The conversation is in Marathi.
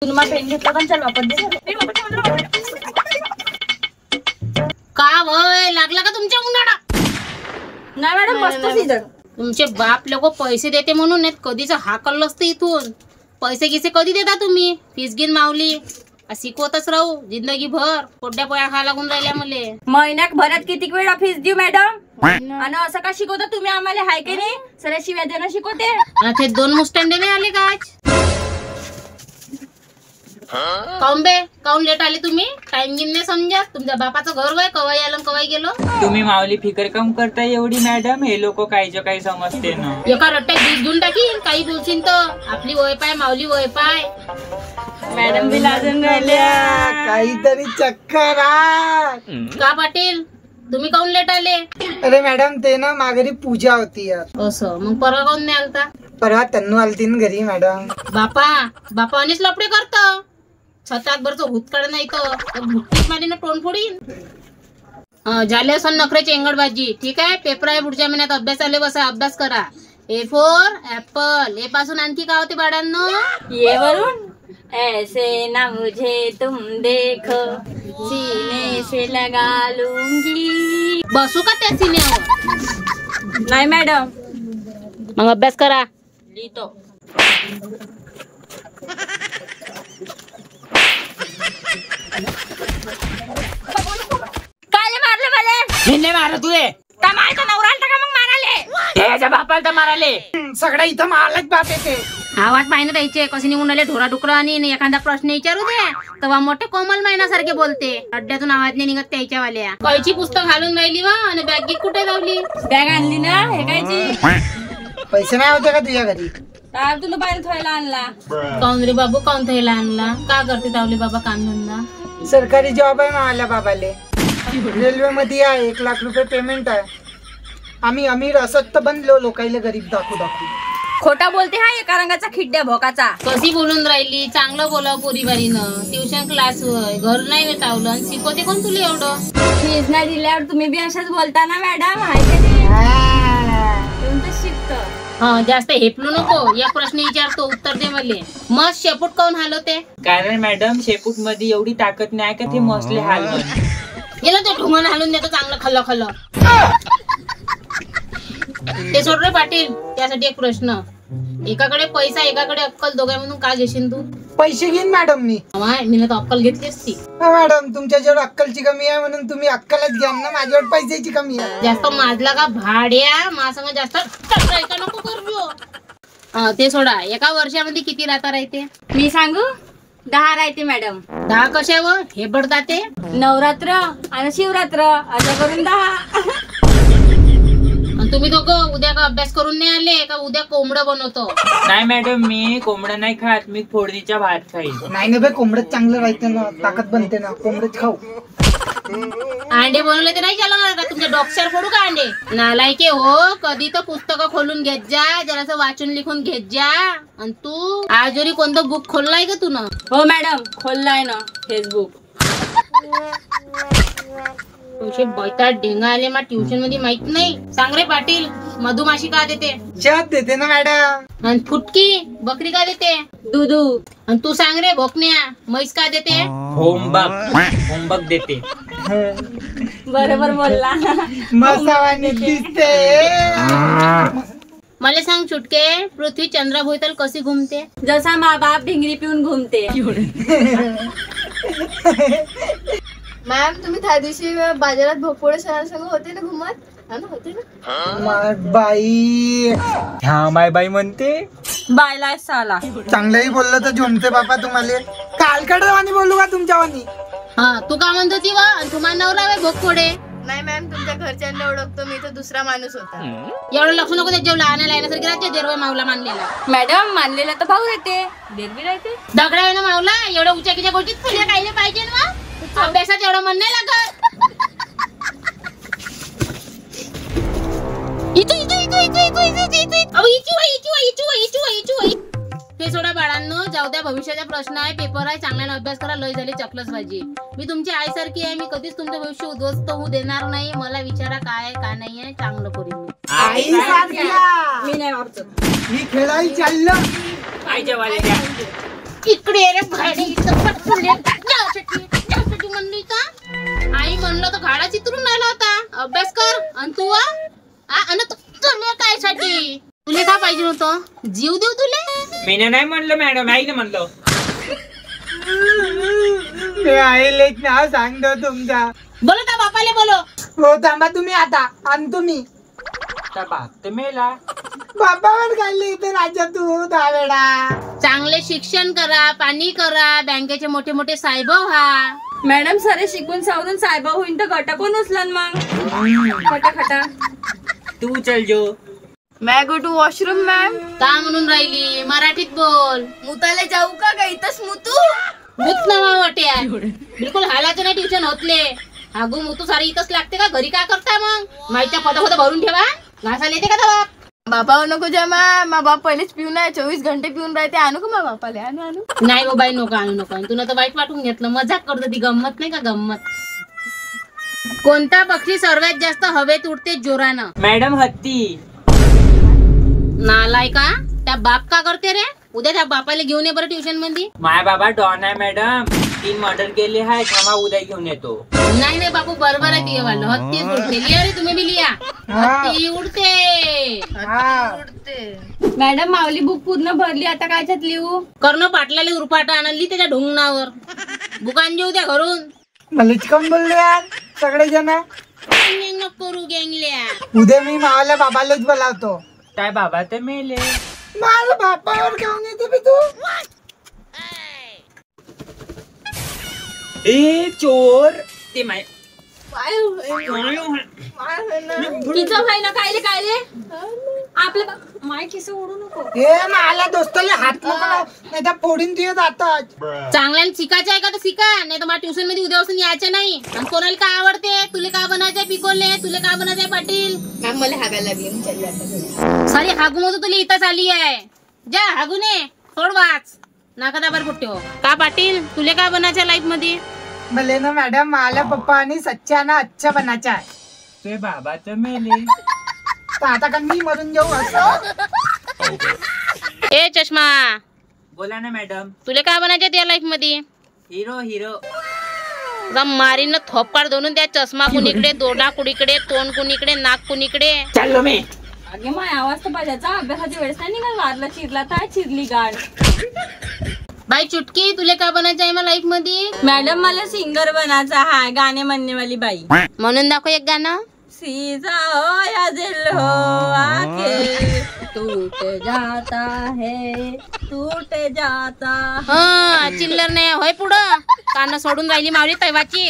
तुला पेन घेतला पण चल वापस दे का वय लागला का तुमच्या उन्हाळा? नाही मॅडम मस्त सीजन. तुमचे बाप लोक पैसे देते म्हणून नाही कधीच हाकललं असतं इथून. पैसे गिसे कधी देता तुम्ही? फीस घेऊन मावली शिकवतच राहू जिंदगी भर. पोट्या पोया खा लागून राहिल्या मले. महिन्यात भरात किती वेळा फीस देऊ मॅडम? आणि असं का शिकवता तुम्ही आम्हाला? हाय की नाही सर शिव्या देणं शिकवते. ते दोन मुस्टंडे नाही आले का आज? काऊन बे काऊन लेट आले तुम्ही? टाइम गिन नाही समजा. तुमच्या बापाचं घर वय कवाई आलं कवाई गेलो. तुम्ही माऊली फिकर कम करताय एवढी मॅडम? हे लोक काहीच काही समजते ना. एका रट्ट्यात बीज घेऊन टाकीन काही बोलशील तर. आपली वय पाय माऊली वय पाय. मॅडम बी लाजून राहिल्या. काहीतरी चक्कर आहे का पाटील तुम्ही काऊन लेट आले? अरे मॅडम ते ना माघारी पूजा होती यार. असं मग परवा काऊन नाही आलता? परवा तन्नू आलती ना घरी मॅडम. बापा अनेच लपडे करत. छतात भरचं भूत काढ नाही तर भुट्टीत मारीनं तोंड फोडीन. झाले असं नखरेची एंगडबाजी. ठीक आहे पेपर आहे पुढच्या महिन्यात. अभ्यास आले बसा अभ्यास करा. A for apple. ए पासून आणखी काय होते बाळांनो? ये वरून ऐसे ना मुझे तुम देखो सीने से लगा लूंगी. बसू का त्या सिनेवर? नाही मॅडम. मग अभ्यास करा. लिहितो. काय मारले मला? मी मारत तुले का माझा नवरा आलता का मग माराले? त्याच्या बापाला तर माराले. सगळं इथं मालच बाप येते. आवाज पाहिजे द्यायचे कसे निघून आले ढोरा डुकरा. आणि एखादा प्रश्न विचारू दे तेव्हा मोठे कोमल महिन्यासारखे बोलते. अड्ड्यातून आवाज नाही निघत त्याच्या वाल्या. कायची पुस्तक घालून राहिली वा आणि बॅग कुठे लावली? बॅग आणली ना हे कायची? पैसे नाही होते का तुझ्या घरी? तुला बाहेर थोयला आणला. काऊन रे बाबू काऊन थैला आणला? का करते तावली बाबा काम धंदा? सरकारी जॉब आहे मावाल्या बाबाले. रेल्वे मध्ये आहे 1 लाख रुपये पेमेंट आहे. आम्ही अमीर असत तर बनलो लोकायला गरीब दाखवू. खोटा बोलते हा एका रंगाचा खिड्ड्या भोकाचा. कशी बोलून राहिली? चांगलं बोलाव पोरीबारीनं. ट्युशन क्लास वय घर नाही तावलं आणि शिकवते कोण तुला एवढं? फीज नाही दिल्यावर तुम्ही बी अशाच बोलता ना मॅडम? हाय की नाही? तुमचं शिकत. जास्त हेपलू नको. एक प्रश्न विचारतो उत्तर दे मले. मग शेपूट काऊन हलवते? कारण मॅडम शेपूट मध्ये एवढी ताकद नाही का ते मसले हालवून. गेलं ते ढुंगण हालून देतो चांगलं खल्ल खल्ल. ते सोड रे पाटील. त्यासाठी एक प्रश्न. एकाकडे पैसा एकाकडे अक्कल दोघा म्हणून का घेशील तू? पैसे घेईन मॅडम मी. मी तर अक्कल घेतली असती. मॅडम तुमच्याजवळ अक्कलची कमी आहे म्हणून तुम्ही अक्कलच घ्या ना. माझ्यावर पैशाची कमी आहे. जास्त माजला का भाड्या माझं जास्त नको करू. ते सोडा. एका वर्षामध्ये किती राहता राहते? मी सांगू? 10 राहते मॅडम. 10 कशावर? हे बडताते नवरात्र आणि शिवरात्र असं करून 10. तुम्ही दोघं उद्या का अभ्यास करून नाही आले का? उद्या कोंबडं बनवतो. नाही मॅडम मी कोंबडं नाही खात. मी फोडणीच्या भात खाईल. नाही ना बे कोंबडच चांगलं राहते ना. ताकद बनते ना. कोंबडच खाऊ. अंडे बनवले ते नाही चालणार का? तुमच्या डॉक्टर फोडू का अंडे? नालायके हो. कधी तर पुस्तकं खोलून घेत जा. जरासं वाचून लिखून घेत जा. आणि तू आजोरी कोणतं बुक खोललाय का तू? ना हो मॅडम खोललाय ना फेसबुक. बैता ढेंगा आले मा ट्युशन मध्ये माहित नाही. सांग रे पाटील मधुमाशी का देते? शहद देते ना मॅडम. आणि फुटकी बकरी का देते? दूधू. आणि तू सांग रे भोकण्या म्हैस का देते? होमवर्क देते. बरोबर बोलला. मसावाने दिसते. मला सांग चुटके पृथ्वी चंद्राभोवताल कशी घुमते? जसा माँ बाप भिंगरी पिऊन घुमते. मॅम तुम्ही त्या दिवशी बाजारात भोपोळे सरांसंग होते ना घुमत? होते ना? माय बाई. ह्या माय बाई म्हणते. बायला साला. चांगलंही बोललं तर जमते बापा तुम्हाला. कालकडे वाणी बोलू का तुमच्या वाणी? तू का म्हणत होती वा? तुम्हाला नवरा भोगपोडे? नाही मॅम तुमच्या घरच्यांना ओळखतो मी. तर दुसरा माणूस होता. एवढं लक्ष नको त्याच्या लहान लायनासारखी राज्य देरवा मावला मानलेला. मॅडम मानलेला तर भाऊ राहते. देरबी राहते. दगडा आहे ना मावला. एवढ्या उचाकीच्या गोष्टीत फुल्या काही पाहिजे ना. अभ्यासात एवढं मन नाही लागत. ते सोडा बाळांनो जाऊ द्या. भविष्याचा प्रश्न आहे. पेपर आहे. चांगल्याने अभ्यास करा. लय झाली चकलच भाजी. मी तुमची आईसारखी आहे. मी कधीच तुमचं भविष्य उद्ध्वस्त होऊ देणार नाही. मला विचारा काय आहे का नाही आहे. चांगलं करीन. आई सारखी. मी नाही वापरत. मी खेळायला चाललो. आईच्या वाले इकडे ये रे भाडे, इथं पटकन ये. त्यासाठी म्हणली का? आई म्हणलं तर घाडा चित्रून राहिला होता. अभ्यास कर. आणि तू आणि तुले काय साठी? तुले काय पाहिजे होतं? जीव देऊ तुले? मी नाही म्हणलं मॅडम, आईने म्हणलं. मी आईलेच नाव सांगतो तुमचा. बोलो त्या बापाले बोलो. हो थांबा तुम्ही आता. आणि तुम्ही त्या बाप तर मेला. बापावर काढले इथे राजा तू 10 वेळा. चांगले शिक्षण करा, पाणी करा, बँकेचे मोठे मोठे साहेब व्हा. मॅडम सारे शिकून सावरून साहेबा होईन तर गटा कोण उचलन मग? खटा खटा. तू चल जो. मैं गो टू वॉशरूम मॅम. का म्हणून राहिली? मराठीत बोल. मुताले जाऊ का इथंच मुतू? भूत नावा वाट्या. बिलकुल हालाचं नाही ट्युशन होतले. हागू मुतू सारी इथंच लागते का? घरी काय करता मग? माईच्या पदा भरून ठेवा. घासाला येते का दवा? बाबा नको जमा. मा बाप पहिलेच पिऊन आहे, 24 घंटे पिऊन राहते. आणू का मा बापाले? आणू. नाही हो बाई, नको आणू नको. तुला तर वाईट वाटून घेतलं. मजाक करतो ती. गंमत नाही का गंमत? कोणता पक्षी सर्वात जास्त हवेत उडते जोरानं? मॅडम हत्ती. नालाय का? त्या बाप का करते रे? उद्या त्या बापाला घेऊन ये बरं ट्युशन मध्ये. माय बाबा डॉन आहे मॅडम. 3 मर्डर केले आहे. थांबा उद्या घेऊन येतो. नाही रे बापू, बरोबर आहे ते वालं. हत्ती उडते. लिहा रे तुम्ही बी लिहा. हत्ती उडते. मॅडम माऊली बुक पूर्ण भरली, आता कायच्यात लिहू? कर्ण पाटलाले उरपाटा आणली त्याच्या ढोंगणावर. बुकान जेऊ द्या घरून. मला चिकन बोलले यार सगळे जण. करू गँगल्या. उद्या मी मावाला बाबालाच बोलावतो. काय बाबा तर मेले. माझ्या बापावर घेऊन येते मी तू. ए चोर. ते माय तिचं भाई ना कायले कायले आपल्या माय किस ओढू नको. हे मला दोस्ताला हात नको लाव, नाही तर फोडून तुझे जातात. चांगल्याने शिकायचं आहे का तर शिका, नाही तर मला ट्युशन मध्ये उद्यापासून यायचं नाही. आणि कोणाला काय आवडते? तुला काय बनायचंय पिकोले? तुला काय बनायचंय पाटील? मॅम मला हागायला लागली. मी चालली आता. सारी हागू मग तुला इथं आली आहे. जा हागूने सोड वाच. नाका दाबार कुठे हो का पाटील? तुला काय बनायचं लाईफ मध्ये? मला ना मॅडम मला पप्पा आणि सच्चा ना अच्छा बनायचा आहे. ते बाबा तर मेले. तर आता का मी मरून जाऊ असं? ए चष्मा, बोला ना मॅडम. तुला काय बनायचं त्या लाईफ मध्ये? Hero hero. मारीन थोपाड दोनून त्या चष्मा कुणीकडे, दोडा कुणीकडे, तोंड कुणीकडे, नाक कुणीकडे. चाललो मी. अगे माय आवाज तर पाहिजेचा. अभ्यासाच्या वेळेस नाही निघाल. मारला चिरला तर चिरली गाड. बाई चुटकी, तुला काय बनायचं आहे मग लाईफ मध्ये? मॅडम मला सिंगर बनायचा आहे, गाणे म्हणणे वाली बाई. म्हणून दाखव एक गाणं. सीजा हो या दिल हो आके टूट जाता है, टूट जाता. चिल्लर नाही होय पुढं. कान सोडून राहिली मावली तैवाची.